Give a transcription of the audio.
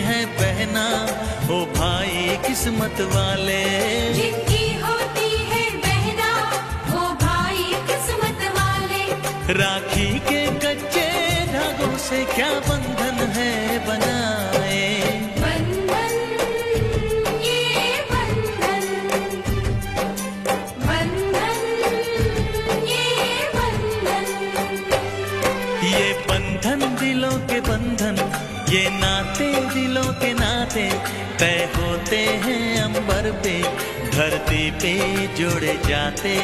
है पहना, ओ भाई किस्मत वाले। जिनकी होती है बहना, ओ भाई किस्मत वाले। राखी के कच्चे धागों से क्या बंधन है बनाए। बंधन, ये बंधन, बंधन, ये बंधन। ये बंधन दिलों के बंधन, ये नाते दिलों के नाते, तय होते हैं अंबर पे, धरती पे जोड़े जाते।